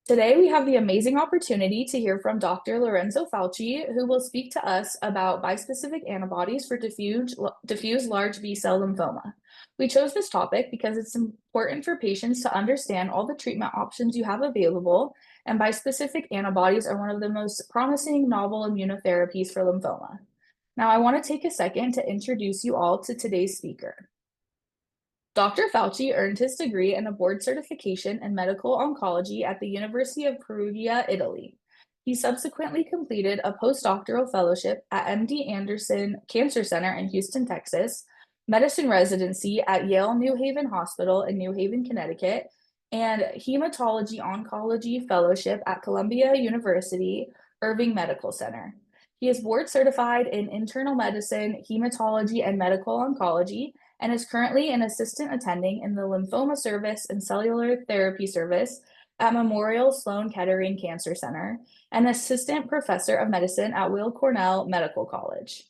Today, we have the amazing opportunity to hear from Dr. Lorenzo Falchi, who will speak to us about bispecific antibodies for diffuse large B-cell lymphoma. We chose this topic because it's important for patients to understand all the treatment options you have available, and bispecific antibodies are one of the most promising novel immunotherapies for lymphoma. Now, I want to take a second to introduce you all to today's speaker. Dr. Falchi earned his degree and a board certification in medical oncology at the University of Perugia, Italy. He subsequently completed a postdoctoral fellowship at MD Anderson Cancer Center in Houston, Texas, medicine residency at Yale New Haven Hospital in New Haven, Connecticut, and hematology oncology fellowship at Columbia University Irving Medical Center. He is board certified in internal medicine, hematology, and medical oncology and is currently an assistant attending in the Lymphoma Service and Cellular Therapy Service at Memorial Sloan Kettering Cancer Center, and assistant professor of medicine at Weill Cornell Medical College.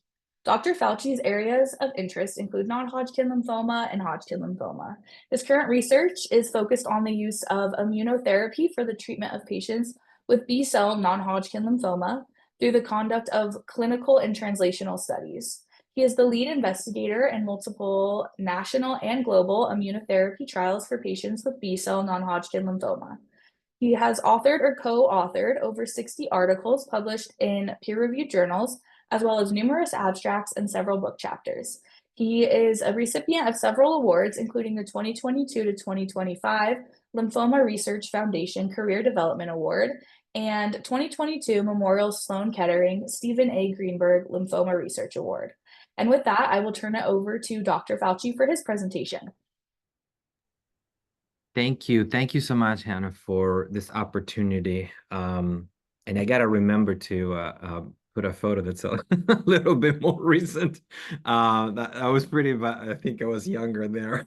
Dr. Falchi's areas of interest include non-Hodgkin lymphoma and Hodgkin lymphoma. His current research is focused on the use of immunotherapy for the treatment of patients with B-cell non-Hodgkin lymphoma through the conduct of clinical and translational studies. He is the lead investigator in multiple national and global immunotherapy trials for patients with B-cell non-Hodgkin lymphoma. He has authored or co-authored over 60 articles published in peer-reviewed journals, as well as numerous abstracts and several book chapters. He is a recipient of several awards, including the 2022 to 2025 Lymphoma Research Foundation Career Development Award and 2022 Memorial Sloan Kettering Stephen A. Greenberg Lymphoma Research Award. And with that, I will turn it over to Dr. Falchi for his presentation. Thank you. Thank you so much, Hannah, for this opportunity. And I got to remember to put a photo that's a little bit more recent. I was pretty, I think I was younger there.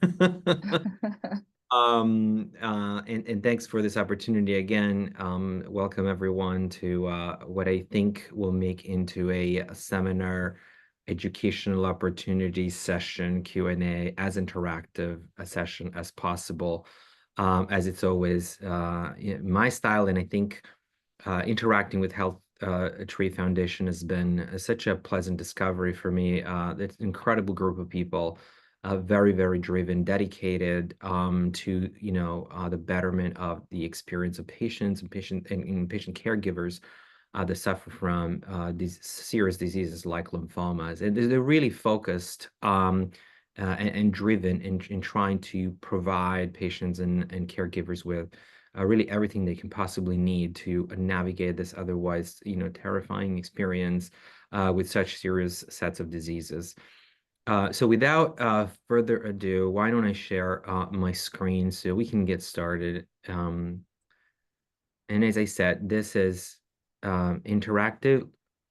And thanks for this opportunity again. Welcome everyone to what I think will make into a seminar educational opportunity session, Q&A, as interactive a session as possible, as it's always my style. And I think interacting with HealthTree Foundation has been such a pleasant discovery for me. It's an incredible group of people, very, very driven, dedicated to the betterment of the experience of patients and patient caregivers that suffer from these serious diseases like lymphomas. And they're really focused and driven in trying to provide patients and caregivers with really everything they can possibly need to navigate this otherwise, terrifying experience with such serious sets of diseases. So without further ado, why don't I share my screen so we can get started. And as I said, this is interactive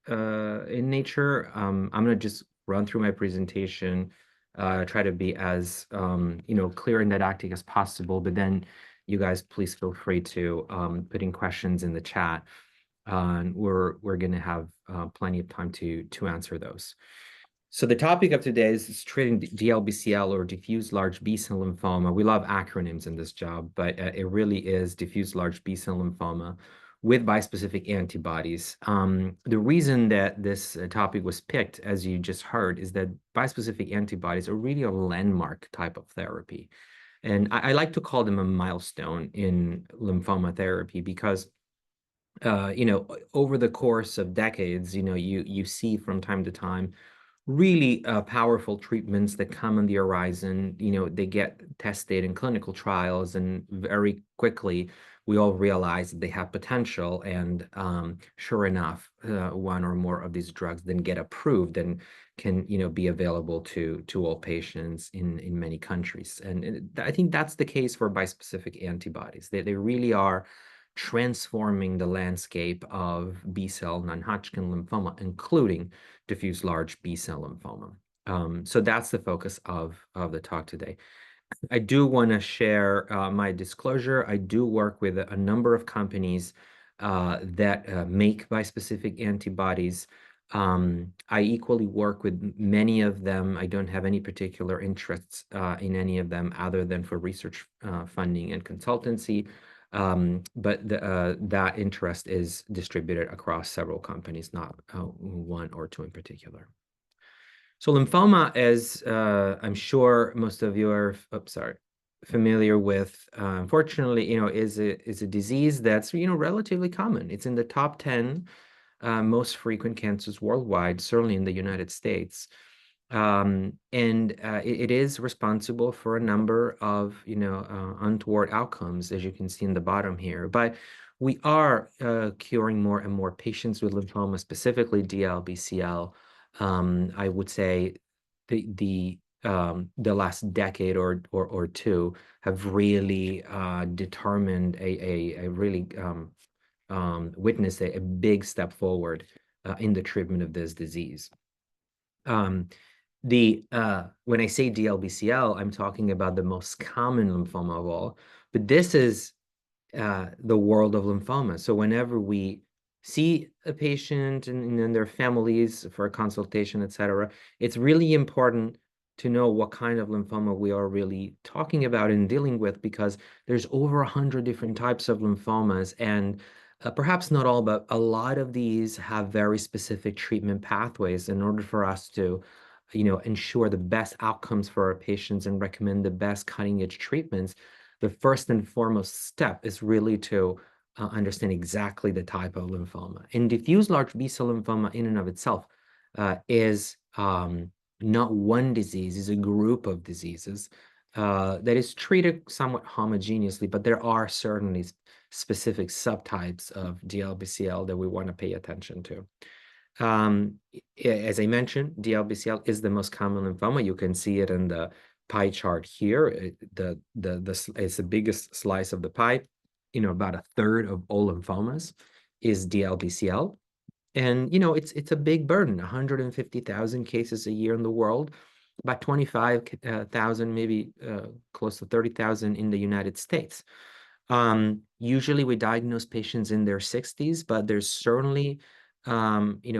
in nature. I'm going to just run through my presentation, try to be as clear and didactic as possible, but then you guys please feel free to put in questions in the chat, and we're going to have plenty of time to answer those. So the topic of today is treating DLBCL, or diffuse large B-cell lymphoma. We love acronyms in this job, but it really is diffuse large B-cell lymphoma with bispecific antibodies. The reason that this topic was picked, as you just heard, is that bispecific antibodies are really a landmark type of therapy. And I like to call them a milestone in lymphoma therapy because over the course of decades, you see from time to time really powerful treatments that come on the horizon. They get tested in clinical trials, and very quickly we all realize that they have potential. And sure enough, one or more of these drugs then get approved and can be available to all patients in many countries. And I think that's the case for bispecific antibodies. They really are transforming the landscape of B-cell non-Hodgkin lymphoma, including diffuse large B-cell lymphoma. So that's the focus of the talk today. I do want to share my disclosure. I do work with a number of companies that make bispecific antibodies. I equally work with many of them. I don't have any particular interests in any of them other than for research funding and consultancy. But that interest is distributed across several companies, not one or two in particular. So lymphoma, as I'm sure most of you are, familiar with, unfortunately, is a disease that's, relatively common. It's in the top 10 most frequent cancers worldwide, certainly in the United States. And it is responsible for a number of, untoward outcomes, as you can see in the bottom here. But we are curing more and more patients with lymphoma, specifically DLBCL. I would say the last decade or two have really determined a really witnessed a big step forward in the treatment of this disease. When I say DLBCL, I'm talking about the most common lymphoma of all, but this is the world of lymphoma. So whenever we see a patient and their families for a consultation, et cetera, it's really important to know what kind of lymphoma we are really talking about and dealing with, because there's over 100 different types of lymphomas, and perhaps not all, but a lot of these have very specific treatment pathways in order for us to ensure the best outcomes for our patients and recommend the best cutting-edge treatments. The first and foremost step is really to understand exactly the type of lymphoma. And diffuse large B-cell lymphoma in and of itself is not one disease, is a group of diseases that is treated somewhat homogeneously, but there are certainly specific subtypes of DLBCL that we want to pay attention to. As I mentioned, DLBCL is the most common lymphoma. You can see it in the pie chart here. It's the biggest slice of the pie. About a third of all lymphomas is DLBCL. And, it's a big burden, 150,000 cases a year in the world, about 25,000, maybe close to 30,000 in the United States. Usually we diagnose patients in their 60s, but there's certainly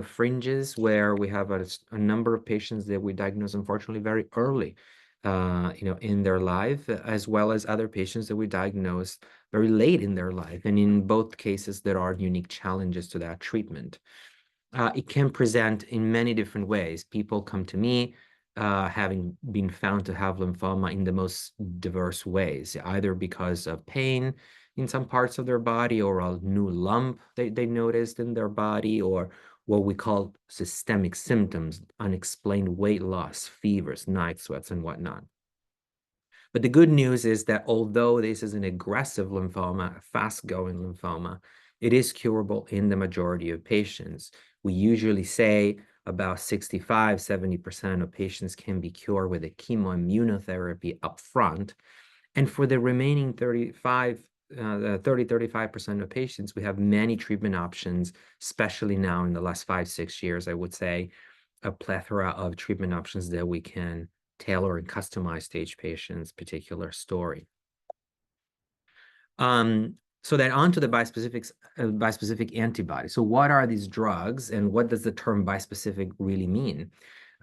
fringes where we have a number of patients that we diagnose, unfortunately, very early, in their life, as well as other patients that we diagnose very late in their life. And in both cases, there are unique challenges to that treatment. It can present in many different ways. People come to me having been found to have lymphoma in the most diverse ways, either because of pain in some parts of their body, or a new lump they noticed in their body, or what we call systemic symptoms, unexplained weight loss, fevers, night sweats, and whatnot. But the good news is that although this is an aggressive lymphoma, a fast-going lymphoma, it is curable in the majority of patients. We usually say about 65, 70% of patients can be cured with a chemoimmunotherapy up front. And for the remaining 35% of patients, we have many treatment options, especially now in the last 5-6 years, I would say, a plethora of treatment options that we can tailor and customize to each patient's particular story. So then on to the bispecific antibodies. So what are these drugs, and what does the term bispecific really mean?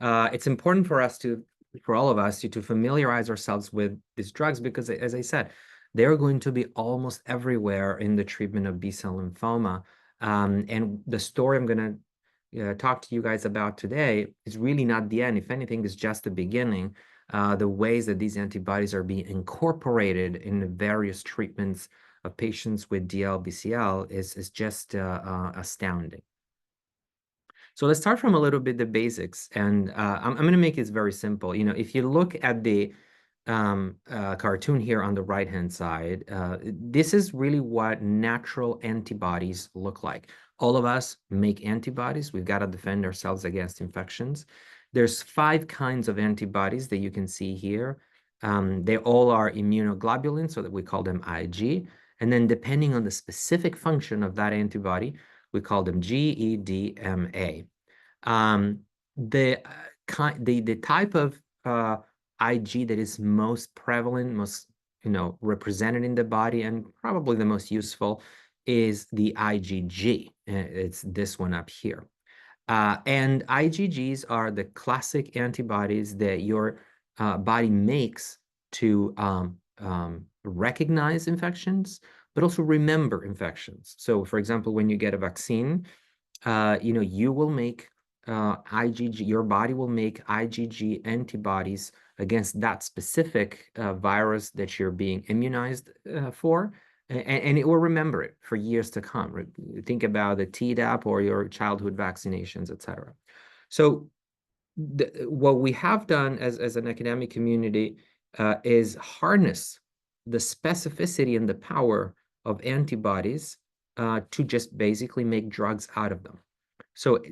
It's important for all of us to familiarize ourselves with these drugs, because, as I said, they're going to be almost everywhere in the treatment of B-cell lymphoma. And the story I'm going to talk to you guys about today is really not the end. If anything, it's just the beginning. The ways that these antibodies are being incorporated in the various treatments of patients with DLBCL is just astounding. So let's start from a little bit the basics, and I'm going to make it very simple. If you look at the cartoon here on the right-hand side, this is really what natural antibodies look like. All of us make antibodies. We've got to defend ourselves against infections. There's 5 kinds of antibodies that you can see here. They all are immunoglobulins, so that we call them IG. And then depending on the specific function of that antibody, we call them G, E, D, M, A. The type of IG that is most prevalent, most represented in the body, and probably the most useful is the IgG. It's this one up here. And IgGs are the classic antibodies that your body makes to recognize infections, but also remember infections. So for example, when you get a vaccine, you will make IgG, your body will make IgG antibodies against that specific virus that you're being immunized for, and it will remember it for years to come. Think about the Tdap or your childhood vaccinations, etc. So what we have done as an academic community is harness the specificity and the power of antibodies to just basically make drugs out of them. So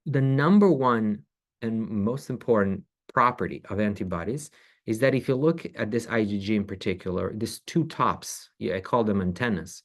the number one and most important property of antibodies is that if you look at this IgG in particular, these two tops, I call them antennas,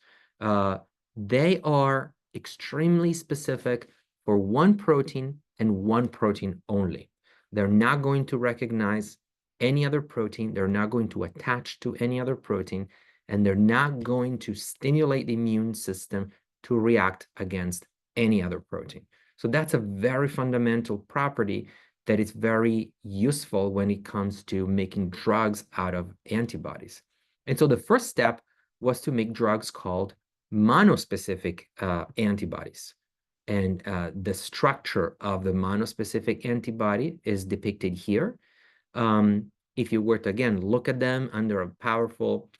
they are extremely specific for one protein and one protein only. They're not going to recognize any other protein. They're not going to attach to any other protein, and they're not going to stimulate the immune system to react against any other protein. So that's a very fundamental property that is very useful when it comes to making drugs out of antibodies. And so the first step was to make drugs called monospecific antibodies. And the structure of the monospecific antibody is depicted here. If you were to, again, look at them under a powerful,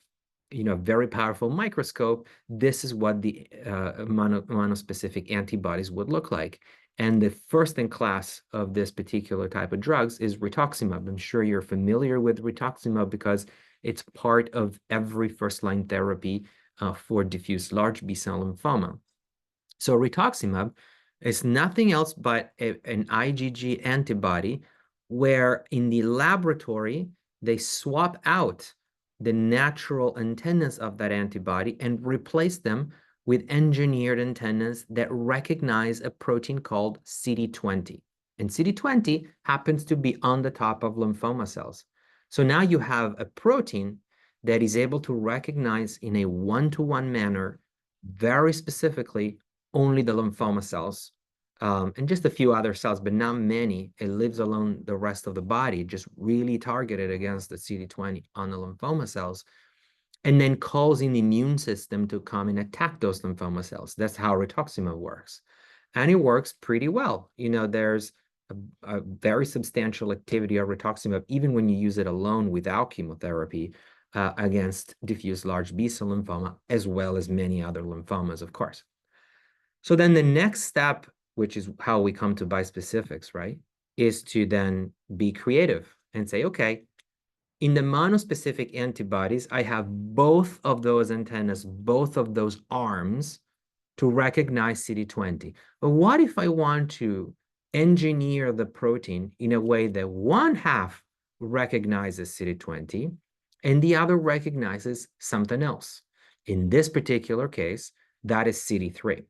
very powerful microscope, this is what the monospecific antibodies would look like. And the first in class of this particular type of drugs is rituximab. I'm sure you're familiar with rituximab because it's part of every first-line therapy for diffuse large B-cell lymphoma. So rituximab is nothing else but an IgG antibody where in the laboratory, they swap out the natural antennas of that antibody and replace them with engineered antennas that recognize a protein called CD20. And CD20 happens to be on the top of lymphoma cells. So now you have a protein that is able to recognize in a one-to-one manner, very specifically, only the lymphoma cells, and just a few other cells, but not many. It lives alone the rest of the body, just really targeted against the CD20 on the lymphoma cells, and then calls in the immune system to come and attack those lymphoma cells. That's how rituximab works. And it works pretty well. There's a very substantial activity of rituximab, even when you use it alone without chemotherapy, against diffuse large B-cell lymphoma, as well as many other lymphomas, of course. So then the next step, which is how we come to bispecifics, right, is to then be creative and say, okay, in the monospecific antibodies, I have both of those antennas, both of those arms to recognize CD20. But what if I want to engineer the protein in a way that one half recognizes CD20 and the other recognizes something else? In this particular case, that is CD3.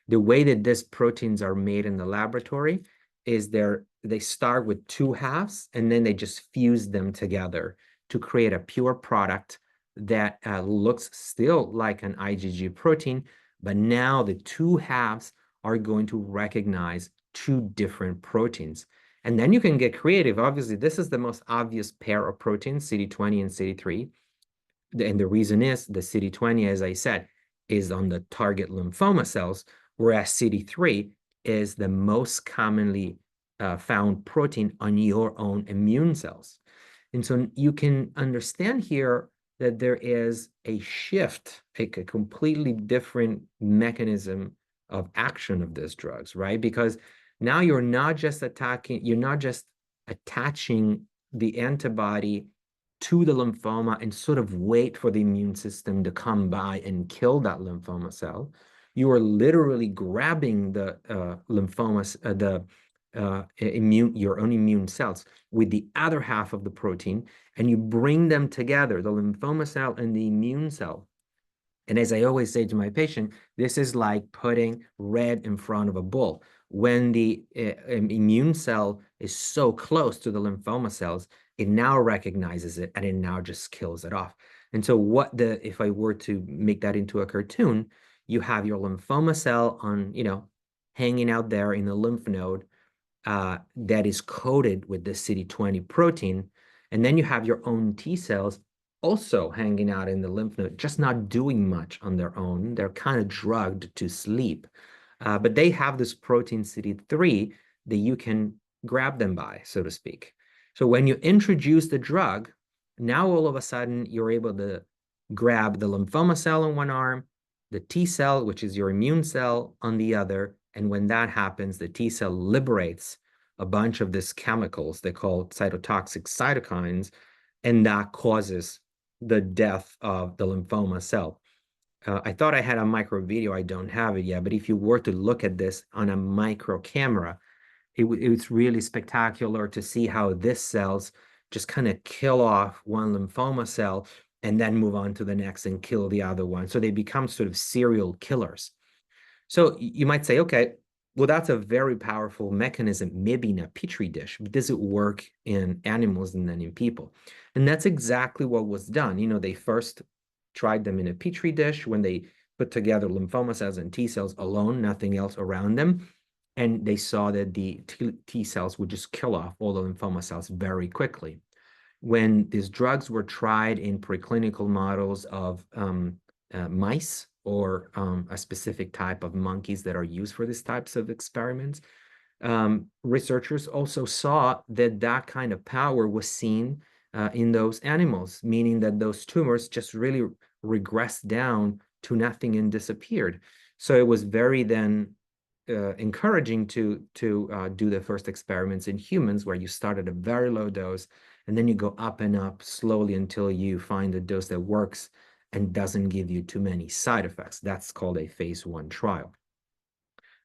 The way that these proteins are made in the laboratory is they start with two halves and then they just fuse them together to create a pure product that looks still like an IgG protein, but now the two halves are going to recognize two different proteins. And then you can get creative. Obviously, this is the most obvious pair of proteins, CD20 and CD3. And the reason is the CD20, as I said, is on the target lymphoma cells, whereas CD3 is the most commonly found protein on your own immune cells. And so you can understand here that there is a shift, a completely different mechanism of action of these drugs, right? Because now you're not just attaching the antibody to the lymphoma and sort of wait for the immune system to come by and kill that lymphoma cell. You are literally grabbing the your own immune cells with the other half of the protein, and you bring them together, the lymphoma cell and the immune cell. And as I always say to my patient, this is like putting red in front of a bull. When the immune cell is so close to the lymphoma cells, it now recognizes it and it now just kills it off. And so if I were to make that into a cartoon, you have your lymphoma cell on, hanging out there in the lymph node that is coated with the CD20 protein. And then you have your own T cells also hanging out in the lymph node, just not doing much on their own. They're kind of drugged to sleep. But they have this protein CD3 that you can grab them by, so to speak. So when you introduce the drug, now all of a sudden you're able to grab the lymphoma cell on one arm, the T cell, which is your immune cell, on the other. And when that happens, the T cell liberates a bunch of these chemicals they call cytotoxic cytokines, and that causes the death of the lymphoma cell. I thought I had a micro video. I don't have it yet, but if you were to look at this on a micro camera, it's really spectacular to see how these cells just kind of kill off one lymphoma cell and then move on to the next and kill the other one. So they become sort of serial killers. So you might say, okay, well, that's a very powerful mechanism, maybe in a petri dish, but does it work in animals and then in people? And that's exactly what was done. They first tried them in a petri dish when they put together lymphoma cells and T cells alone, nothing else around them. And they saw that the T cells would just kill off all the lymphoma cells very quickly. When these drugs were tried in preclinical models of mice or a specific type of monkeys that are used for these types of experiments, researchers also saw that that kind of power was seen in those animals, meaning that those tumors just really regressed down to nothing and disappeared. So it was very then encouraging to do the first experiments in humans, where you start at a very low dose and then you go up and up slowly until you find a dose that works and doesn't give you too many side effects. That's called a phase 1 trial.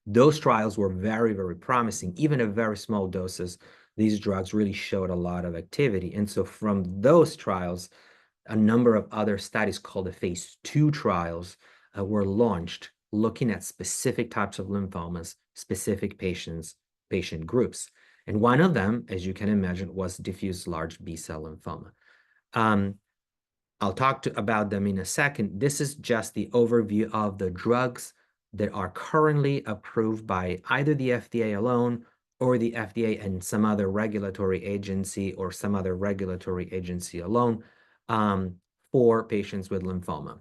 Those trials were very, very promising. Even at very small doses, these drugs really showed a lot of activity. And so from those trials, a number of other studies called the phase 2 trials were launched, looking at specific types of lymphomas, specific patient groups. And one of them, as you can imagine, was diffuse large B-cell lymphoma. I'll talk about them in a second. This is just the overview of the drugs that are currently approved by either the FDA alone or the FDA and some other regulatory agency or some other regulatory agency alone for patients with lymphoma.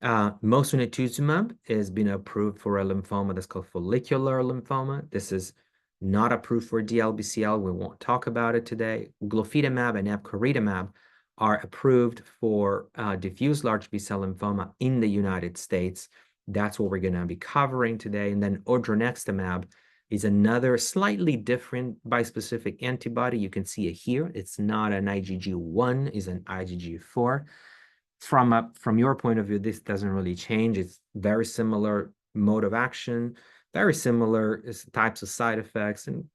Mosunetuzumab has been approved for a lymphoma that's called follicular lymphoma. This is not approved for DLBCL. We won't talk about it today. Glofitamab and epcoritamab are approved for diffuse large B-cell lymphoma in the United States. That's what we're going to be covering today. And then odronextamab is another slightly different bispecific antibody. You can see it here. It's not an IgG1, it's an IgG4. From your point of view, this doesn't really change. It's very similar mode of action, very similar types of side effects, and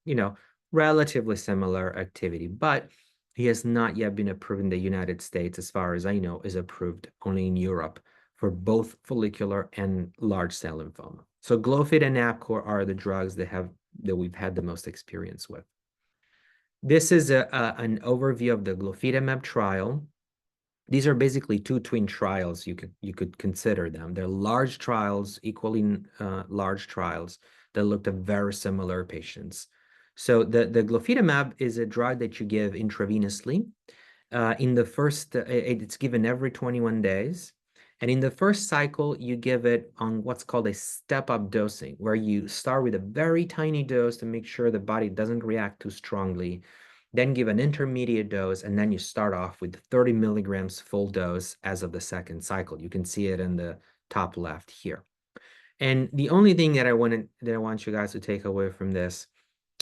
relatively similar activity. But he has not yet been approved in the United States, as far as I know, is approved only in Europe for both follicular and large cell lymphoma. So Glofit and Napcor are the drugs that we've had the most experience with. This is an overview of the glofitamab trial. These are basically two twin trials. You could consider them. They're large trials, equally large trials that looked at very similar patients. So the glofitamab is a drug that you give intravenously. In the first, it's given every 21 days. And in the first cycle, you give it on what's called a step-up dosing, where you start with a very tiny dose to make sure the body doesn't react too strongly, then give an intermediate dose, and then you start off with 30 milligrams full dose as of the second cycle. You can see it in the top left here. And the only thing that I want you guys to take away from this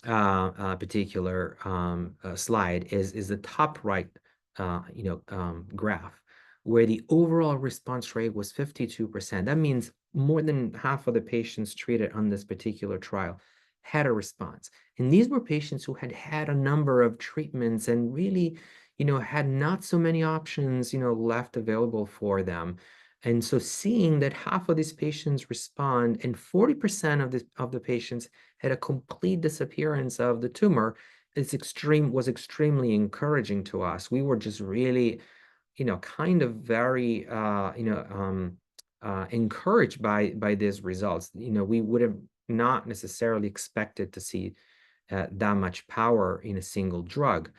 particular slide is the top right graph, where the overall response rate was 52%. That means more than half of the patients treated on this particular trial had a response. And these were patients who had had a number of treatments and really, had not so many options, left available for them. And so seeing that half of these patients respond and 40% of the patients had a complete disappearance of the tumor was extremely encouraging to us. We were just really, kind of very, encouraged by these results. We would have not necessarily expected to see that much power in a single drug.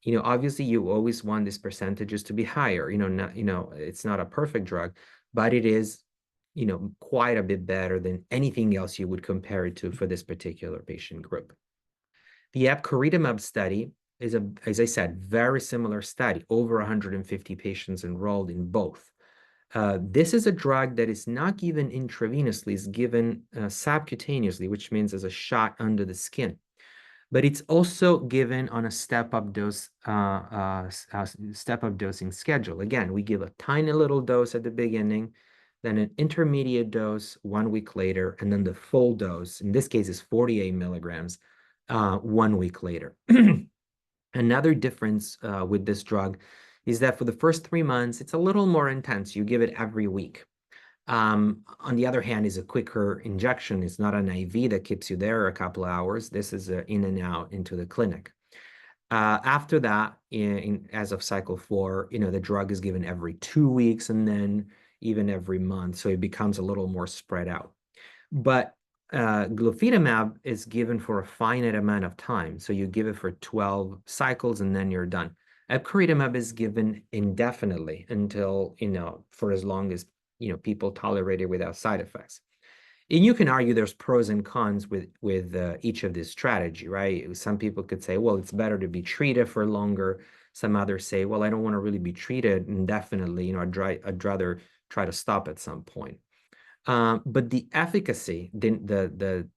Obviously you always want these percentages to be higher, it's not a perfect drug, but it is, quite a bit better than anything else you would compare it to for this particular patient group. The epcoritamab study is, as I said, very similar study, over 150 patients enrolled in both. This is a drug that is not given intravenously, it's given subcutaneously, which means as a shot under the skin. But it's also given on a step-up dosing schedule. Again, we give a tiny little dose at the beginning, then an intermediate dose 1 week later, and then the full dose, in this case is 48 milligrams, 1 week later. Another difference with this drug is that for the first 3 months, it's a little more intense. You give it every week. On the other hand, is a quicker injection. It's not an IV that keeps you there a couple of hours. This is in and out into the clinic. After that, as of cycle 4, the drug is given every 2 weeks and then even every month. So it becomes a little more spread out. But glofitamab is given for a finite amount of time. So you give it for 12 cycles and then you're done. Epcoritamab is given indefinitely until, for as long as, people tolerate it without side effects. And you can argue there's pros and cons with each of this strategy, right? Some people could say, well, it's better to be treated for longer. Some others say, well, I don't want to really be treated indefinitely. I'd rather try to stop at some point. But the efficacy, the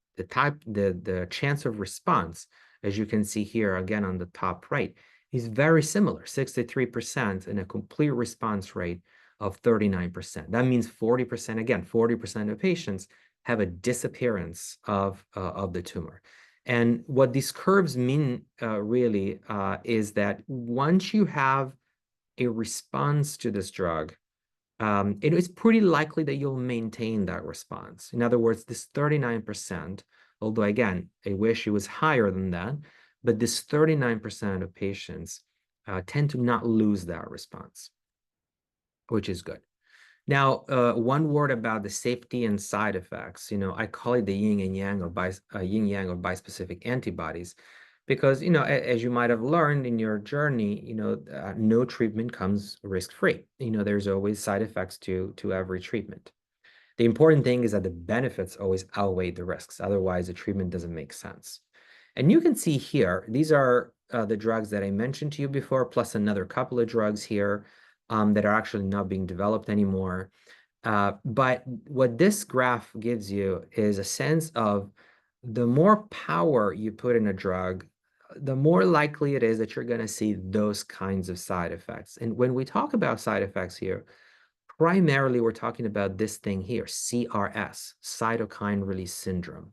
chance of response, as you can see here again on the top right, is very similar, 63% and a complete response rate of 39%. That means 40%, again, 40% of patients have a disappearance of the tumor. And what these curves mean really is that once you have a response to this drug, it is pretty likely that you'll maintain that response. In other words, this 39%, although again, I wish it was higher than that, but this 39% of patients tend to not lose that response, which is good. Now, one word about the safety and side effects. I call it the yin and yang of bispecific antibodies, because as you might have learned in your journey, no treatment comes risk-free. There's always side effects to every treatment. The important thing is that the benefits always outweigh the risks. Otherwise, the treatment doesn't make sense. And you can see here, these are the drugs that I mentioned to you before, plus another couple of drugs here that are actually not being developed anymore. But what this graph gives you is a sense of the more power you put in a drug, the more likely it is that you're going to see those kinds of side effects. And when we talk about side effects here, primarily we're talking about this thing here, CRS, cytokine release syndrome.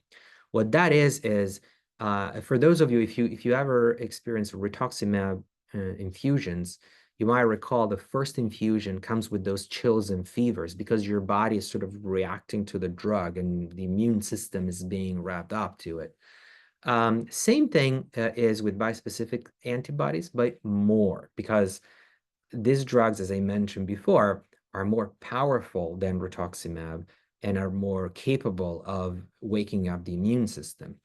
What that is for those of you, if you ever experience rituximab infusions, you might recall the first infusion comes with those chills and fevers because your body is sort of reacting to the drug and the immune system is being wrapped up to it. Same thing is with bispecific antibodies, but more, because these drugs, as I mentioned before, are more powerful than rituximab and are more capable of waking up the immune system.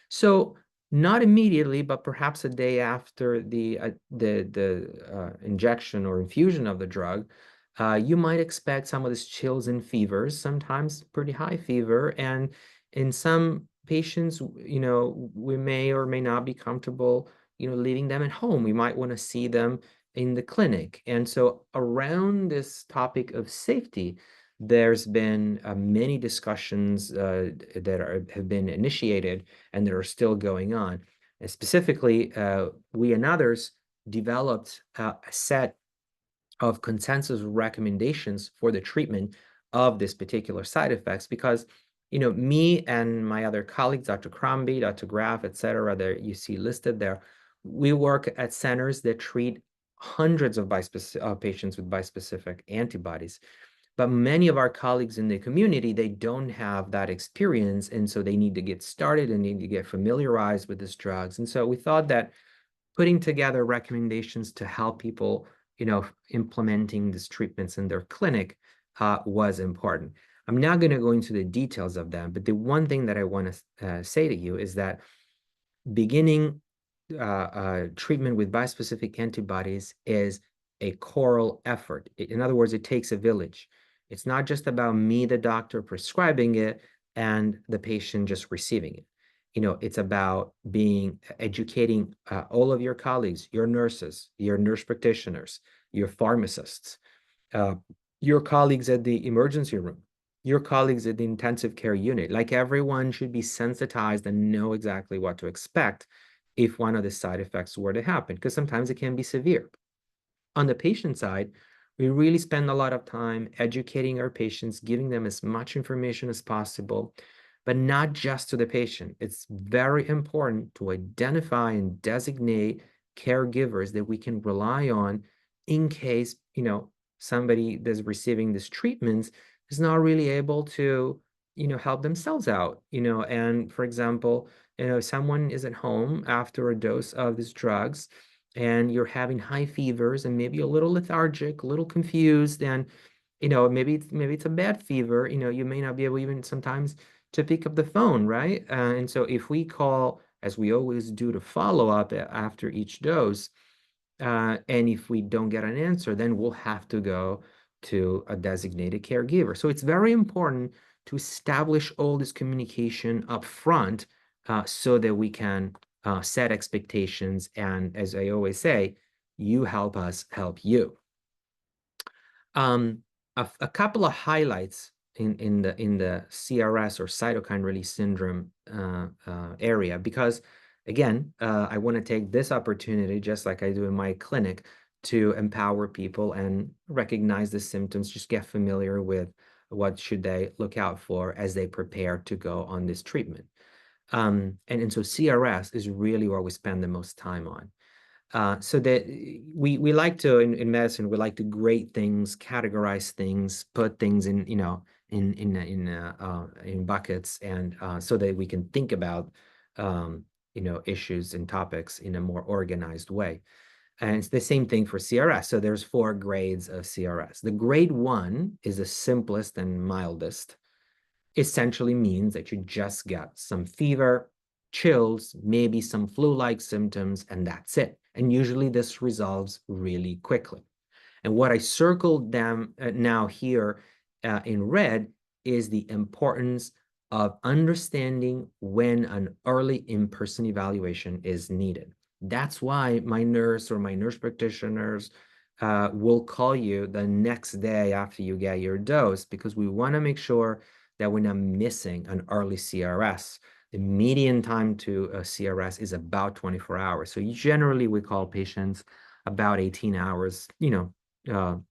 So not immediately, but perhaps a day after the injection or infusion of the drug, you might expect some of these chills and fevers, sometimes pretty high fever. And in some patients, we may or may not be comfortable, leaving them at home. We might want to see them in the clinic. And so around this topic of safety, there's been many discussions that have been initiated and that are still going on. And specifically, we and others developed a set of consensus recommendations for the treatment of this particular side effects because, me and my other colleagues, Dr. Crombie, Dr. Graf, et cetera, that you see listed there, we work at centers that treat hundreds of patients with bispecific antibodies. But many of our colleagues in the community, they don't have that experience. And so they need to get started and need to get familiarized with these drugs. And so we thought that putting together recommendations to help people, implementing these treatments in their clinic was important. I'm not going to go into the details of them, but the one thing that I want to say to you is that beginning treatment with bispecific antibodies is a choral effort. In other words, it takes a village. It's not just about me, the doctor, prescribing it and the patient just receiving it. It's about educating all of your colleagues, your nurses, your nurse practitioners, your pharmacists, uh, your colleagues at the emergency room, your colleagues at the intensive care unit. Like, everyone should be sensitized and know exactly what to expect if one of the side effects were to happen, because sometimes it can be severe. On the patient side, we really spend a lot of time educating our patients, giving them as much information as possible, but not just to the patient. It's very important to identify and designate caregivers that we can rely on in case, somebody that's receiving these treatments is not really able to, help themselves out, and for example, someone is at home after a dose of these drugs and you're having high fevers and maybe a little lethargic, a little confused, and maybe it's a bad fever. You may not be able even sometimes to pick up the phone, right? And so if we call, as we always do, to follow up after each dose, and if we don't get an answer, then we'll have to go to a designated caregiver. So it's very important to establish all this communication up front, so that we can set expectations. And as I always say, you help us help you. A couple of highlights in the CRS, or cytokine release syndrome, area, because again, I want to take this opportunity, just like I do in my clinic, to empower people and recognize the symptoms, just get familiar with what should they look out for as they prepare to go on this treatment. And so CRS is really where we spend the most time on. So that we like to, in medicine, we like to grade things, categorize things, put things in, in buckets, and so that we can think about issues and topics in a more organized way. And it's the same thing for CRS. So there's 4 grades of CRS. The grade 1 is the simplest and mildest. Essentially means that you just got some fever, chills, maybe some flu-like symptoms, and that's it. And usually this resolves really quickly. And what I circled them now here in red is the importance of understanding when an early in-person evaluation is needed. That's why my nurse or my nurse practitioners will call you the next day after you get your dose, because we want to make sure that we're not missing an early CRS. The median time to a CRS is about 24 hours. So generally we call patients about 18 hours, 12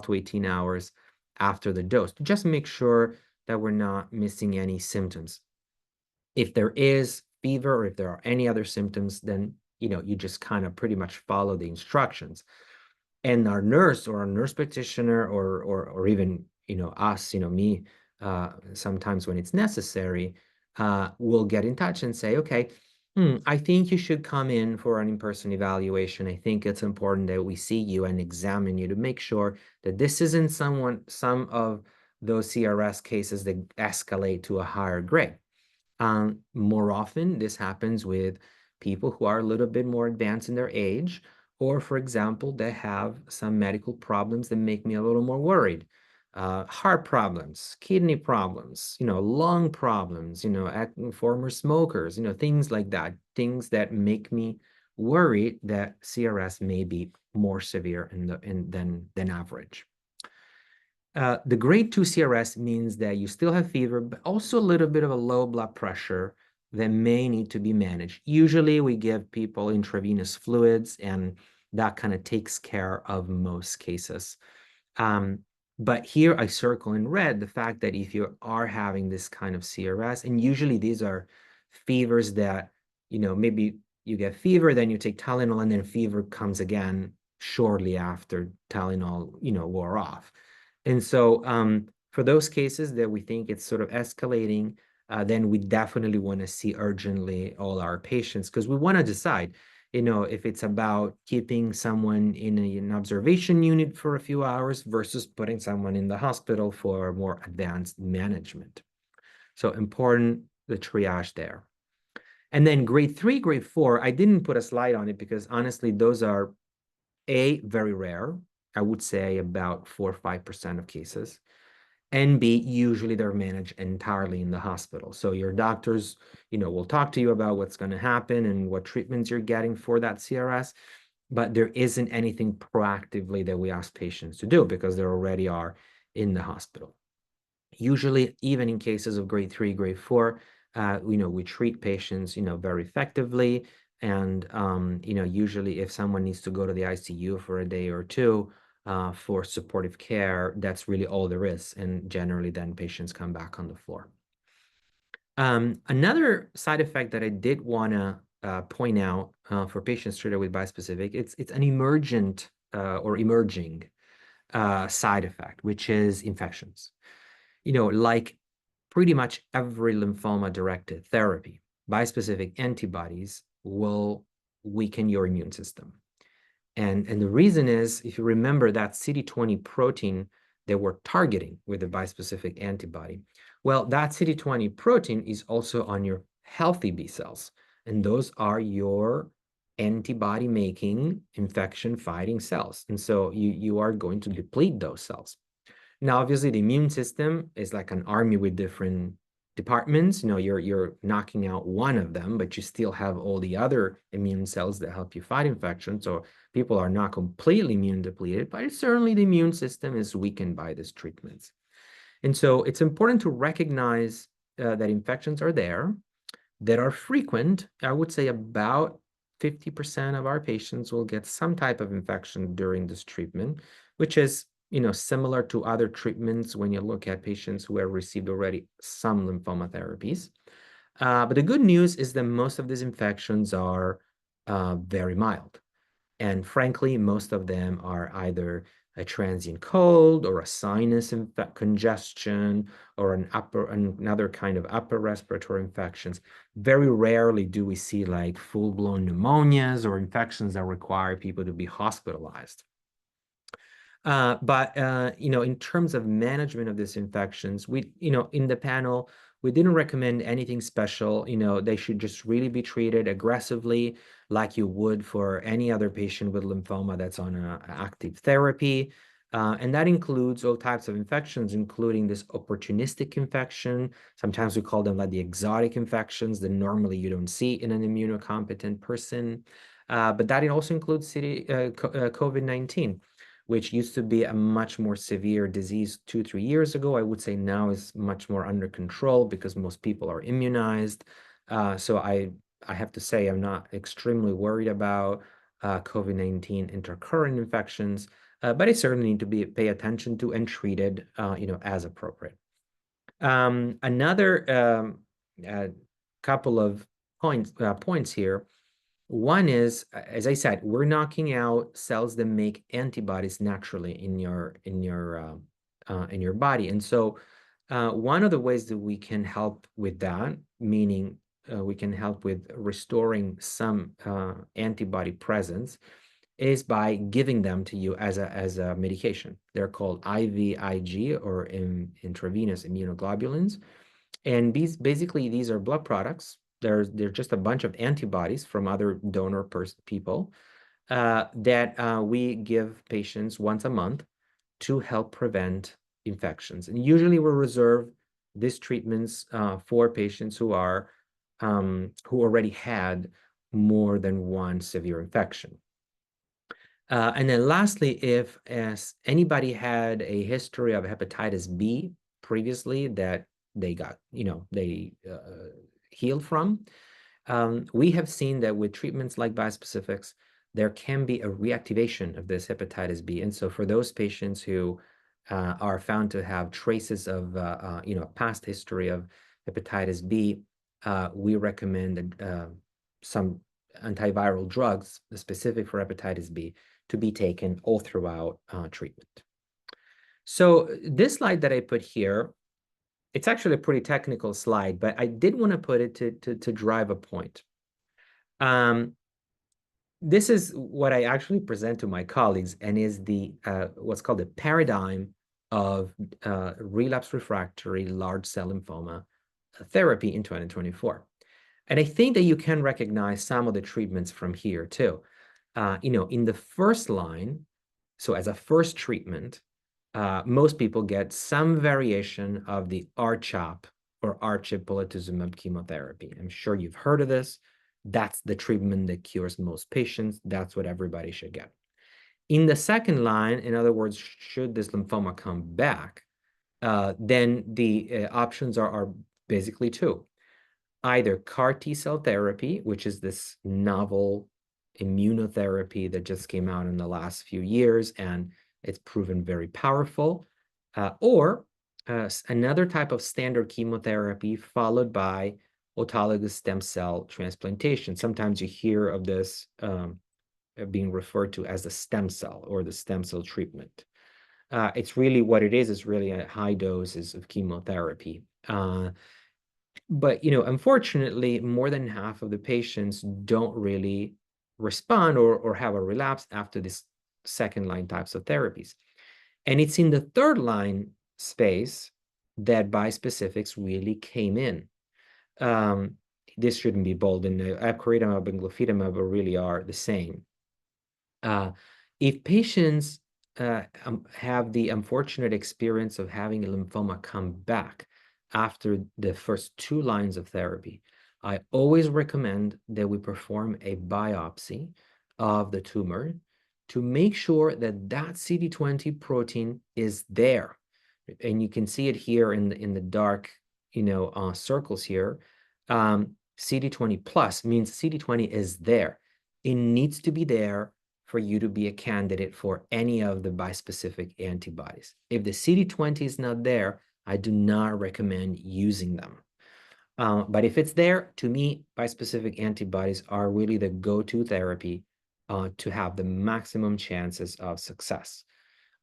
to 18 hours after the dose, to just make sure that we're not missing any symptoms. If there is fever or if there are any other symptoms, then, you just kind of pretty much follow the instructions. And our nurse or our nurse practitioner, or even, us, me, sometimes when it's necessary, will get in touch and say, okay, I think you should come in for an in-person evaluation. I think it's important that we see you and examine you to make sure that this isn't some of those CRS cases that escalate to a higher grade. More often, this happens with people who are a little bit more advanced in their age, or, for example, they have some medical problems that make me a little more worried. Heart problems, kidney problems, lung problems, former smokers, things like that, things that make me worried that CRS may be more severe than average. The grade 2 CRS means that you still have fever, but also a little bit of a low blood pressure that may need to be managed. Usually we give people intravenous fluids, and that kind of takes care of most cases. But here I circle in red the fact that if you are having this kind of CRS, and usually these are fevers that, maybe you get fever, then you take Tylenol, and then fever comes again shortly after Tylenol, wore off. And so for those cases that we think it's sort of escalating, then we definitely want to see urgently all our patients, because we want to decide, if it's about keeping someone in an observation unit for a few hours versus putting someone in the hospital for more advanced management. So important, the triage there. And then grade 3, grade 4, I didn't put a slide on it because honestly, those are A, very rare. I would say about 4 or 5% of cases. And B, usually they're managed entirely in the hospital. So your doctors, will talk to you about what's going to happen and what treatments you're getting for that CRS, but there isn't anything proactively that we ask patients to do because they already are in the hospital. Usually, even in cases of grade 3, grade 4, we treat patients, very effectively. And, usually if someone needs to go to the ICU for a day or two for supportive care, that's really all there is. And generally then patients come back on the floor. Another side effect that I did want to point out for patients treated with bispecific, it's an emergent or emerging side effect, which is infections. Like pretty much every lymphoma-directed therapy, bispecific antibodies will weaken your immune system. And the reason is, if you remember that CD20 protein that we're targeting with the bispecific antibody, well, that CD20 protein is also on your healthy B cells, and those are your antibody-making, infection-fighting cells. And so you are going to deplete those cells. Now, obviously, the immune system is like an army with different departments. You're knocking out one of them, but you still have all the other immune cells that help you fight infection. So people are not completely immune depleted, but certainly the immune system is weakened by these treatments. And so it's important to recognize that infections are there, that are frequent. I would say about 50% of our patients will get some type of infection during this treatment, which is similar to other treatments when you look at patients who have received already some lymphoma therapies. But the good news is that most of these infections are very mild. And frankly, most of them are either a transient cold or a sinus congestion or another kind of upper respiratory infections. Very rarely do we see like full-blown pneumonias or infections that require people to be hospitalized. But in terms of management of these infections, we, in the panel, we didn't recommend anything special. They should just really be treated aggressively like you would for any other patient with lymphoma that's on an active therapy. And that includes all types of infections, including this opportunistic infection. Sometimes we call them like the exotic infections that normally you don't see in an immunocompetent person. But that also includes COVID-19. Which used to be a much more severe disease 2-3 years ago. I would say now is much more under control because most people are immunized. So I have to say I'm not extremely worried about COVID-19 intercurrent infections, but it certainly need to be paid attention to and treated, as appropriate. Another couple of points here. One is, as I said, we're knocking out cells that make antibodies naturally in your body. And so one of the ways that we can help with that, meaning we can help with restoring some antibody presence, is by giving them to you as a medication. They're called IVIG or intravenous immunoglobulins. And basically, these are blood products. They're just a bunch of antibodies from other donor people that we give patients once a month to help prevent infections. And usually we reserve these treatments for patients who already had more than one severe infection. And then lastly, if anybody had a history of hepatitis B previously that they got, they healed from, we have seen that with treatments like bispecifics, there can be a reactivation of this hepatitis B. And so for those patients who are found to have traces of, past history of hepatitis B, we recommend some antiviral drugs specific for hepatitis B to be taken all throughout treatment. So this slide that I put here, it's actually a pretty technical slide, but I did want to put it to drive a point. This is what I actually present to my colleagues and is the what's called the paradigm of relapse refractory large cell lymphoma therapy in 2024. And I think that you can recognize some of the treatments from here too. In the first line, so as a first treatment, most people get some variation of the R-CHOP or archipolituzumab chemotherapy. I'm sure you've heard of this. That's the treatment that cures most patients. That's what everybody should get. In the second line, in other words, should this lymphoma come back, then the options are basically two. Either CAR T-cell therapy, which is this novel immunotherapy that just came out in the last few years, and it's proven very powerful, or another type of standard chemotherapy followed by autologous stem cell transplantation. Sometimes you hear of this being referred to as the stem cell or the stem cell treatment. It's really what it is really a high doses of chemotherapy. But unfortunately, more than half of the patients don't really respond or have a relapse after this second line types of therapies. And it's in the third line space that bispecifics really came in. This shouldn't be bold, and epcoritamab and glofitamab really are the same. If patients have the unfortunate experience of having a lymphoma come back after the first 2 lines of therapy, I always recommend that we perform a biopsy of the tumor to make sure that that CD20 protein is there. And you can see it here in the dark, circles here. CD20 plus means CD20 is there. It needs to be there for you to be a candidate for any of the bispecific antibodies. If the CD20 is not there, I do not recommend using them. But if it's there, to me, bispecific antibodies are really the go-to therapy to have the maximum chances of success.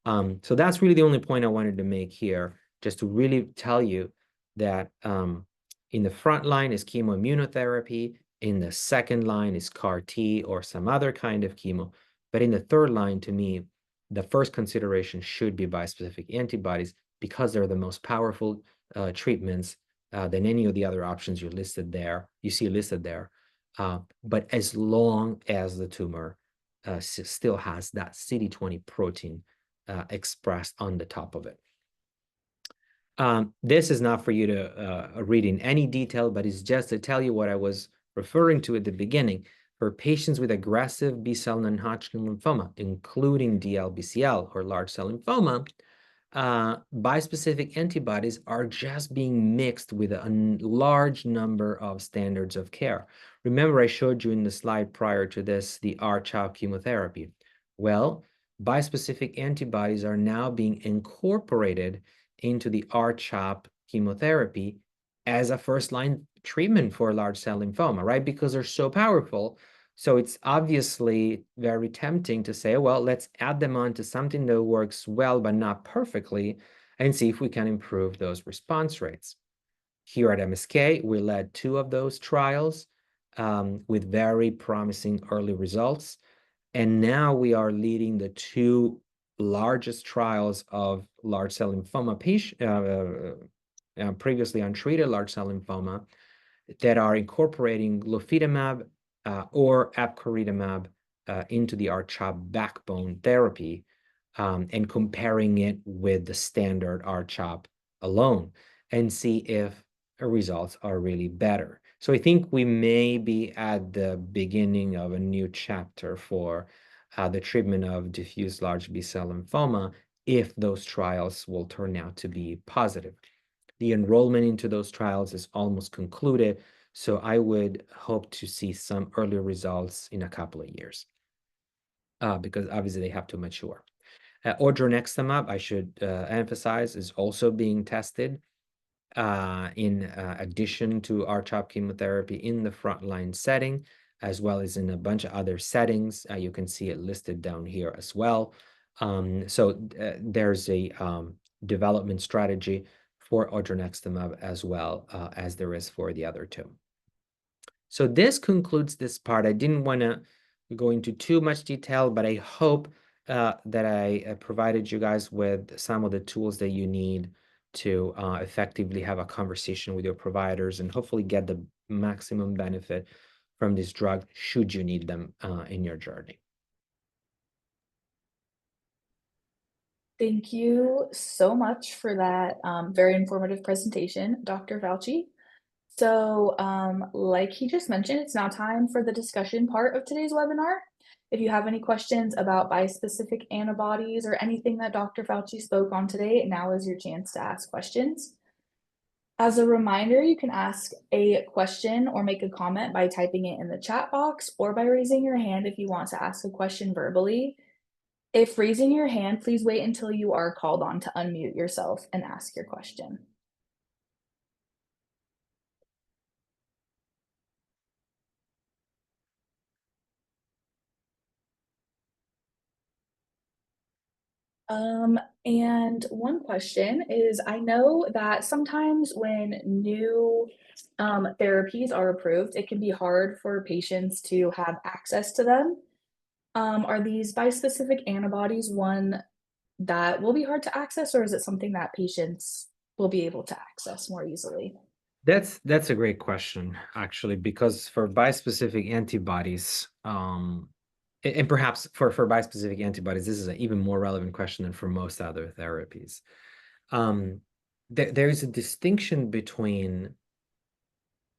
So that's really the only point I wanted to make here, just to really tell you that in the front line is chemoimmunotherapy, in the second line is CAR T or some other kind of chemo, but in the third line, to me, the first consideration should be bispecific antibodies because they're the most powerful treatments than any of the other options you see listed there. But as long as the tumor still has that CD20 protein expressed on the top of it. This is not for you to read in any detail, but it's just to tell you what I was referring to at the beginning. For patients with aggressive B-cell non-Hodgkin lymphoma, including DLBCL or large cell lymphoma, bispecific antibodies are just being mixed with a large number of standards of care. Remember, I showed you in the slide prior to this, the R-CHOP chemotherapy. Well, bispecific antibodies are now being incorporated into the R-CHOP chemotherapy as a first-line treatment for large cell lymphoma, right? Because they're so powerful. So it's obviously very tempting to say, well, let's add them on to something that works well, but not perfectly, and see if we can improve those response rates. Here at MSK, we led 2 of those trials with very promising early results. And now we are leading the 2 largest trials of large cell lymphoma previously untreated large cell lymphoma that are incorporating glofitamab or epcoritamab into the R-CHOP backbone therapy and comparing it with the standard R-CHOP alone and see if the results are really better. So I think we may be at the beginning of a new chapter for the treatment of diffuse large B-cell lymphoma if those trials will turn out to be positive. The enrollment into those trials is almost concluded, so I would hope to see some early results in a couple of years because obviously they have to mature. Odronextamab, I should emphasize, is also being tested in addition to R-CHOP chemotherapy in the frontline setting, as well as in a bunch of other settings. You can see it listed down here as well. So there's a development strategy for odronextamab as well as there is for the other 2. So this concludes this part. I didn't want to go into too much detail, but I hope that I provided you guys with some of the tools that you need to effectively have a conversation with your providers and hopefully get the maximum benefit from this drug should you need them in your journey. Thank you so much for that very informative presentation, Dr. Falchi. So, like he just mentioned, it's now time for the discussion part of today's webinar. If you have any questions about bispecific antibodies or anything that Dr. Falchi spoke on today, now is your chance to ask questions. As a reminder, you can ask a question or make a comment by typing it in the chat box or by raising your hand if you want to ask a question verbally. If raising your hand, please wait until you are called on to unmute yourself and ask your question. And one question is, I know that sometimes when new therapies are approved, it can be hard for patients to have access to them. Are these bispecific antibodies one that will be hard to access, or is it something that patients will be able to access more easily? That's a great question, actually, because for bispecific antibodies, and perhaps for bispecific antibodies, this is an even more relevant question than for most other therapies. There is a distinction between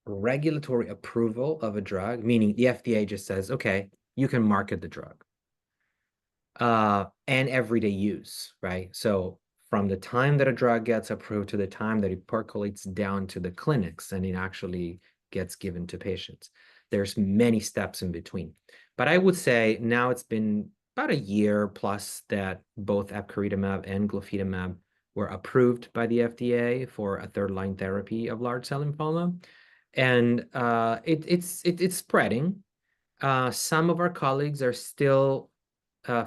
regulatory approval of a drug, meaning the FDA just says, okay, you can market the drug, and everyday use, right? So from the time that a drug gets approved to the time that it percolates down to the clinics and it actually gets given to patients, there's many steps in between. But I would say now it's been about a year plus that both epcoritamab and glofitamab were approved by the FDA for a third-line therapy of large cell lymphoma. And it's spreading. Some of our colleagues are still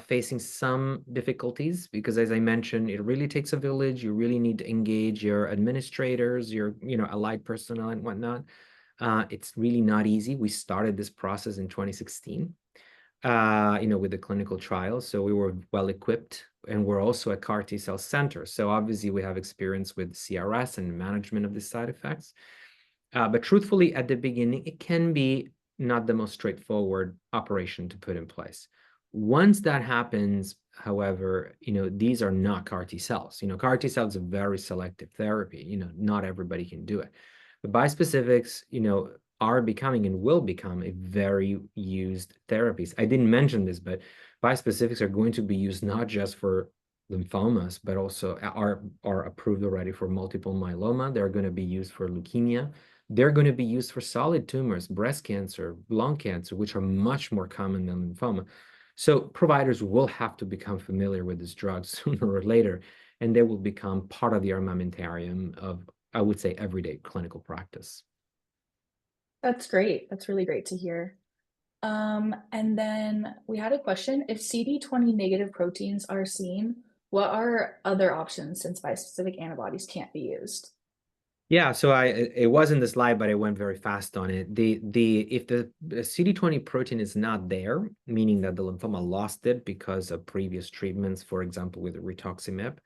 facing some difficulties because, as I mentioned, it really takes a village. You really need to engage your administrators, your allied personnel and whatnot. It's really not easy. We started this process in 2016, with the clinical trials, so we were well equipped, and we're also a CAR T cell center. So obviously we have experience with CRS and management of the side effects. But truthfully, at the beginning, it can be not the most straightforward operation to put in place. Once that happens, however, these are not CAR T cells. CAR T cells are very selective therapy. Not everybody can do it. The bispecifics, are becoming and will become a very used therapies. I didn't mention this, but bispecifics are going to be used not just for lymphomas, but also are approved already for multiple myeloma. They're going to be used for leukemia. They're going to be used for solid tumors, breast cancer, lung cancer, which are much more common than lymphoma. So providers will have to become familiar with this drug sooner or later, and they will become part of the armamentarium of, I would say, everyday clinical practice. That's great. That's really great to hear. And then we had a question. If CD20 negative proteins are seen, what are other options since bispecific antibodies can't be used? Yeah, so it was in the slide, but I went very fast on it. If the CD20 protein is not there, meaning that the lymphoma lost it because of previous treatments, for example, with rituximab,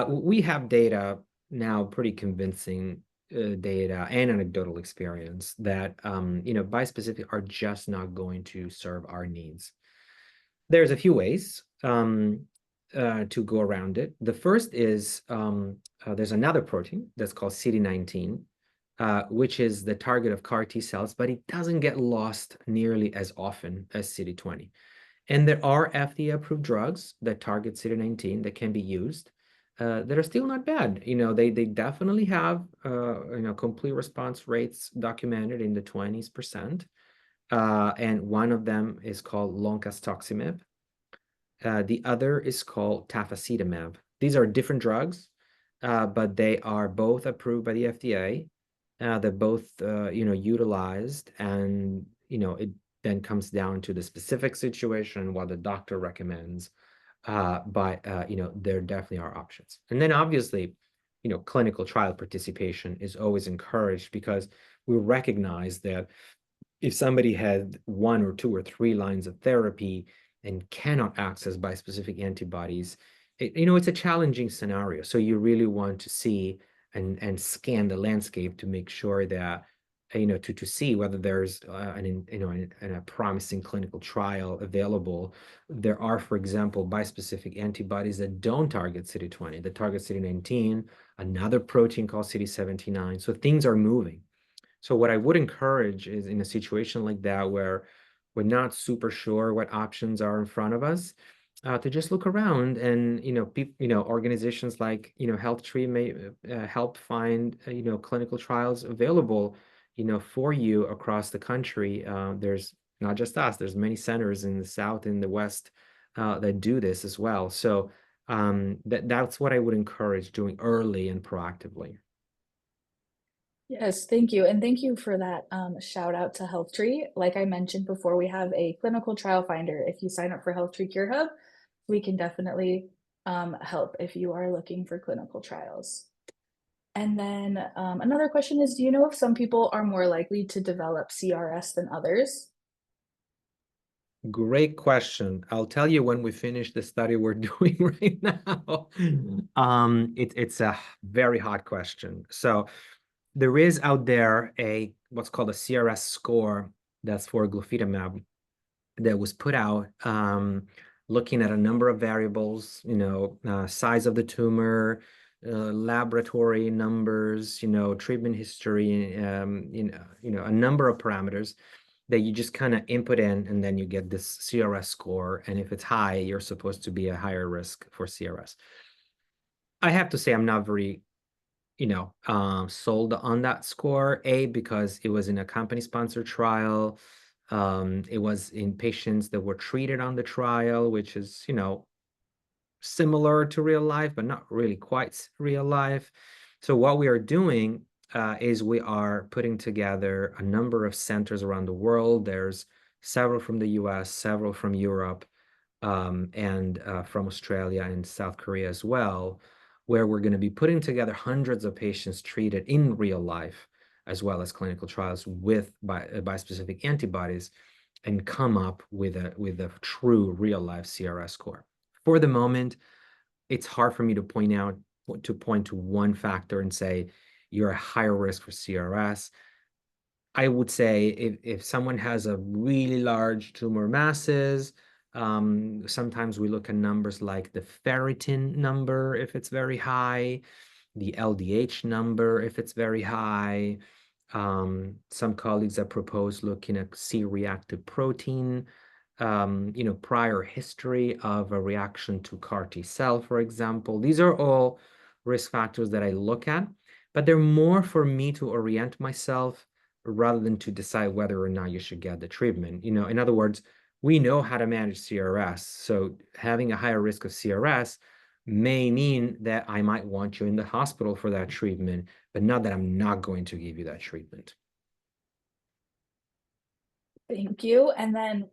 we have data now, pretty convincing data and anecdotal experience that bispecific are just not going to serve our needs. There's a few ways to go around it. The first is there's another protein that's called CD19, which is the target of CAR T cells, but it doesn't get lost nearly as often as CD20. And there are FDA-approved drugs that target CD19 that can be used that are still not bad. They definitely have complete response rates documented in the 20%. And one of them is called loncastuximab. The other is called tafasitamab. These are different drugs, but they are both approved by the FDA. They're both, utilized, and, it then comes down to the specific situation, what the doctor recommends. But there definitely are options. And then obviously, clinical trial participation is always encouraged because we recognize that if somebody had 1 or 2 or 3 lines of therapy and cannot access bispecific antibodies, it's a challenging scenario. So you really want to see and scan the landscape to make sure that, to see whether there's a promising clinical trial available. There are, for example, bispecific antibodies that don't target CD20, that target CD19, another protein called CD79. So things are moving. So what I would encourage is, in a situation like that where we're not super sure what options are in front of us, to just look around, and organizations like HealthTree may help find clinical trials available for you across the country. There's not just us. There's many centers in the South and the West that do this as well. So that's what I would encourage doing early and proactively. Yes, thank you. And thank you for that shout out to HealthTree. Like I mentioned before, we have a clinical trial finder. If you sign up for HealthTree Cure Hub, we can definitely help if you are looking for clinical trials. And then another question is, do you know if some people are more likely to develop CRS than others? Great question. I'll tell you when we finish the study we're doing right now. It's a very hot question. So there is out there what's called a CRS score that's for glofitamab that was put out, looking at a number of variables, size of the tumor, laboratory numbers, treatment history, a number of parameters that you just kind of input in, and then you get this CRS score. And if it's high, you're supposed to be a higher risk for CRS. I have to say I'm not very sold on that score, because it was in a company-sponsored trial. It was in patients that were treated on the trial, which is, similar to real life, but not really quite real life. So what we are doing is we are putting together a number of centers around the world. There's several from the US, several from Europe, and from Australia and South Korea as well, where we're going to be putting together hundreds of patients treated in real life, as well as clinical trials with bispecific antibodies, and come up with a true real life CRS score. For the moment, it's hard for me to point to one factor and say you're a higher risk for CRS. I would say if someone has a really large tumor masses, sometimes we look at numbers like the ferritin number if it's very high, the LDH number if it's very high. Some colleagues have proposed looking at C-reactive protein, prior history of a reaction to CAR T cell, for example. These are all risk factors that I look at, but they're more for me to orient myself rather than to decide whether or not you should get the treatment. In other words, we know how to manage CRS. So having a higher risk of CRS may mean that I might want you in the hospital for that treatment, but not that I'm not going to give you that treatment. Thank you. And then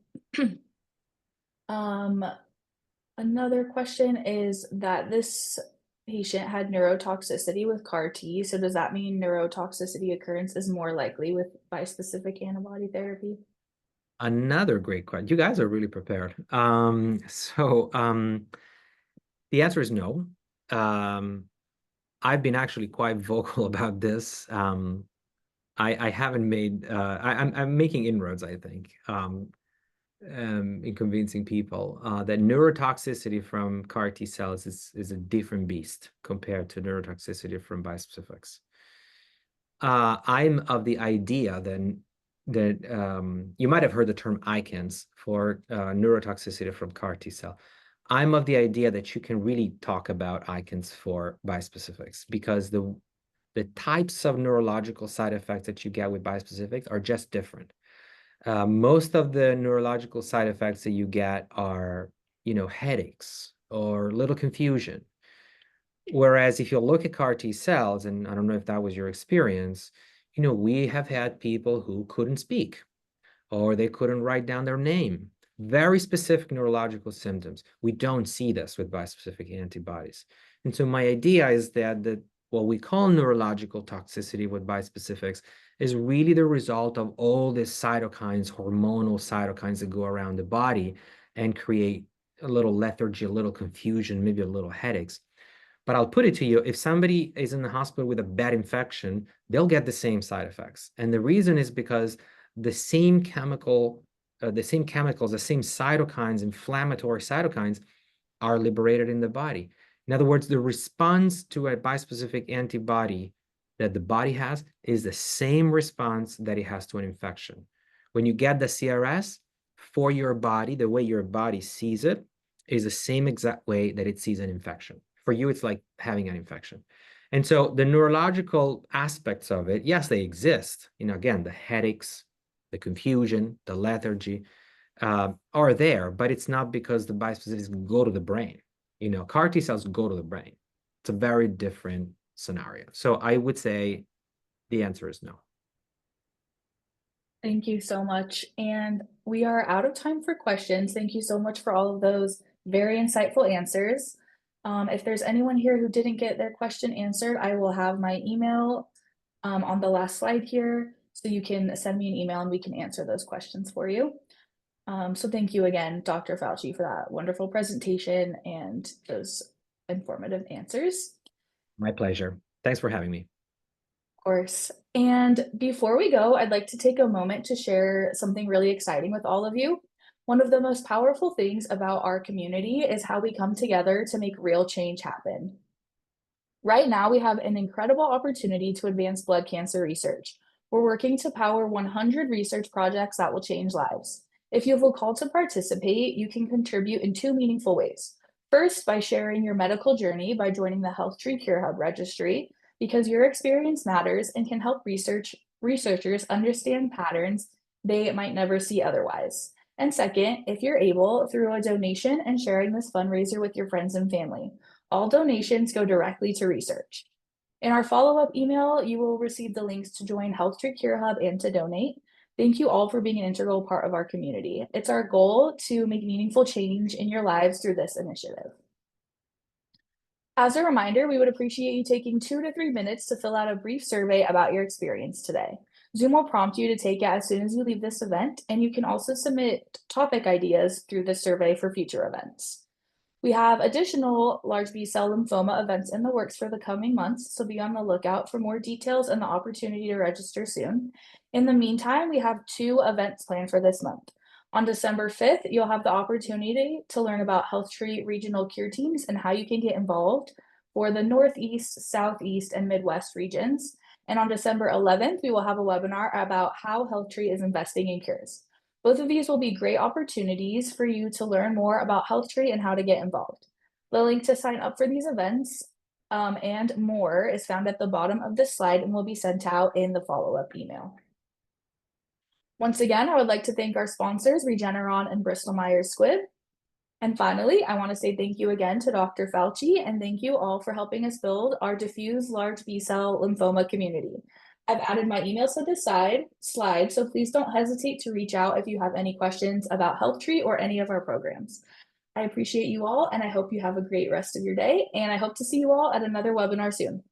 another question is that this patient had neurotoxicity with CAR T. So does that mean neurotoxicity occurrence is more likely with bispecific antibody therapy? Another great question. You guys are really prepared. The answer is no. I've been actually quite vocal about this. I haven't made. I'm making inroads, I think, in convincing people that neurotoxicity from CAR T cells is a different beast compared to neurotoxicity from bispecifics. I'm of the idea then that you might have heard the term ICANS for neurotoxicity from CAR T cell. I'm of the idea that you can really talk about ICANS for bispecifics, because the types of neurological side effects that you get with bispecifics are just different. Most of the neurological side effects that you get are, headaches or little confusion. Whereas if you look at CAR T cells, and I don't know if that was your experience, we have had people who couldn't speak, or they couldn't write down their name. Very specific neurological symptoms. We don't see this with bispecific antibodies. And so my idea is that what we call neurological toxicity with bispecifics is really the result of all these cytokines, hormonal cytokines that go around the body and create a little lethargy, a little confusion, maybe a little headaches. But I'll put it to you, if somebody is in the hospital with a bad infection, they'll get the same side effects. And the reason is because the same chemicals, the same cytokines, inflammatory cytokines, are liberated in the body. In other words, the response to a bispecific antibody that the body has is the same response that it has to an infection. When you get the CRS for your body, the way your body sees it is the same exact way that it sees an infection. For you, it's like having an infection. And so the neurological aspects of it, yes, they exist. Again, the headaches, the confusion, the lethargy are there, but it's not because the bispecifics go to the brain. CAR T cells go to the brain. It's a very different scenario. So I would say the answer is no. Thank you so much. And we are out of time for questions. Thank you so much for all of those very insightful answers. If there's anyone here who didn't get their question answered, I will have my email on the last slide here. So you can send me an email and we can answer those questions for you. So thank you again, Dr. Falchi, for that wonderful presentation and those informative answers. My pleasure. Thanks for having me. Of course. And before we go, I'd like to take a moment to share something really exciting with all of you. One of the most powerful things about our community is how we come together to make real change happen. Right now, we have an incredible opportunity to advance blood cancer research. We're working to power 100 research projects that will change lives. If you feel called to participate, you can contribute in two meaningful ways. First, by sharing your medical journey by joining the HealthTree Cure Hub registry, because your experience matters and can help researchers understand patterns they might never see otherwise. And second, if you're able, through a donation and sharing this fundraiser with your friends and family. All donations go directly to research. In our follow-up email, you will receive the links to join HealthTree Cure Hub and to donate. Thank you all for being an integral part of our community. It's our goal to make meaningful change in your lives through this initiative. As a reminder, we would appreciate you taking 2 to 3 minutes to fill out a brief survey about your experience today. Zoom will prompt you to take it as soon as you leave this event, and you can also submit topic ideas through the survey for future events. We have additional large B-cell lymphoma events in the works for the coming months, so be on the lookout for more details and the opportunity to register soon. In the meantime, we have 2 events planned for this month. On December 5th, you'll have the opportunity to learn about HealthTree regional cure teams and how you can get involved for the Northeast, Southeast, and Midwest regions. And on December 11th, we will have a webinar about how HealthTree is investing in cures. Both of these will be great opportunities for you to learn more about HealthTree and how to get involved. The link to sign up for these events and more is found at the bottom of this slide and will be sent out in the follow-up email. Once again, I would like to thank our sponsors, Regeneron and Bristol Myers Squibb. And finally, I want to say thank you again to Dr. Falchi, and thank you all for helping us build our diffuse large B-cell lymphoma community. I've added my emails to this slide, so please don't hesitate to reach out if you have any questions about HealthTree or any of our programs. I appreciate you all, and I hope you have a great rest of your day, and I hope to see you all at another webinar soon.